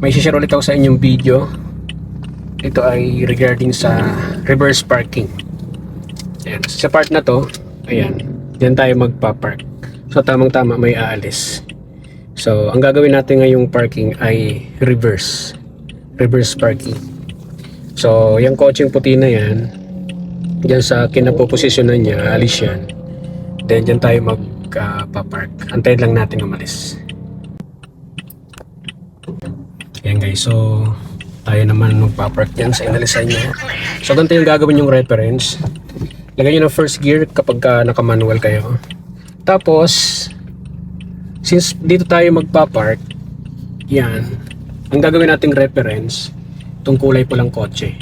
may share ulit ako sa inyong video. Ito ay regarding sa reverse parking. Ayan. Sa part na to, ayan, diyan tayo magpa-park. So tamang-tama may aalis. So ang gagawin natin ngayong parking ay reverse parking. So yung kotseng puti na yan, diyan sa kinapoposisyonan niya, aalis yan. Then diyan tayo magpa-park. Antayin lang natin umalis. Ayan guys, so tayo naman magpa-park dyan sa inalisan niya. So ganito yung gagawin yung reference. Lagay nyo ng first gear kapag naka-manual kayo. Tapos since dito tayo magpa-park, yan, ang gagawin nating reference, itong kulay pulang kotse.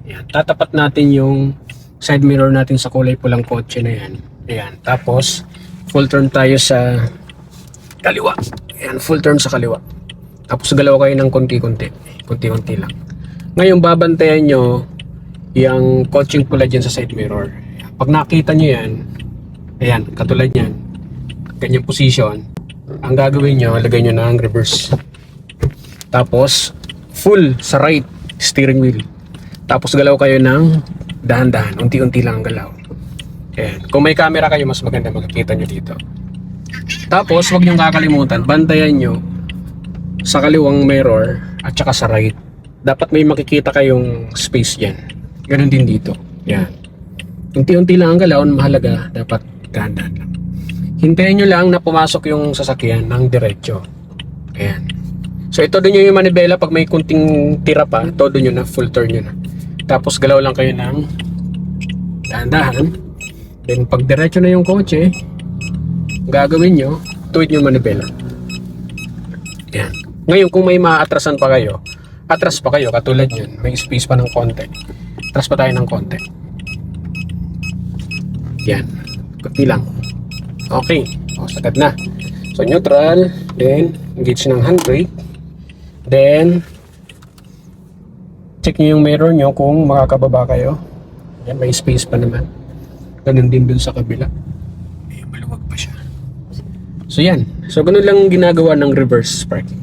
Yan, tatapat natin yung side mirror natin sa kulay pulang kotse na yan. Ayan, tapos full turn tayo sa kaliwa. Ayan, full turn sa kaliwa. Tapos galaw kayo ng konti-konti lang. Ngayon babantayan nyo yung coaching pula dyan sa side mirror. Pag nakita nyo yan, ayan, katulad yan, ganyang position, ang gagawin nyo, lagay nyo ng reverse. Tapos full sa right steering wheel. Tapos galaw kayo ng dahan-dahan, unti-unti lang ang galaw. Ayan. Kung may camera kayo, mas maganda makikita nyo dito. Tapos wag nyo kakalimutan, bantayan nyo sa kaliwang mirror at saka sa right. Dapat may makikita kayong space dyan. Ganon din dito. Yan. Unti-unti lang ang galaw. Mahalaga, dapat dahan-dahan lang. Hintayin nyo lang na pumasok yung sasakyan ng diretso. Ayan. So ito doon yung manibela. Pag may kunting tira pa, todo nyo na, full turn nyo na. Tapos galaw lang kayo ng dahan-dahan. Then pag diretso na yung kotse, gagawin nyo, tuwid nyo manibela. Ayan. Ngayon kung may maatrasan pa kayo, atras pa kayo, katulad yun, may space pa ng konti. Atras pa tayo ng konti. Yan, kunti lang. Okay, o, sagad na. So neutral, then engage ng handbrake, then check nyo yung mirror nyo kung makakababa kayo. Yan, may space pa naman. Ganun din dun sa kabila. Ay, maluwag pa siya. So yan, so ganun lang ginagawa ng reverse parking.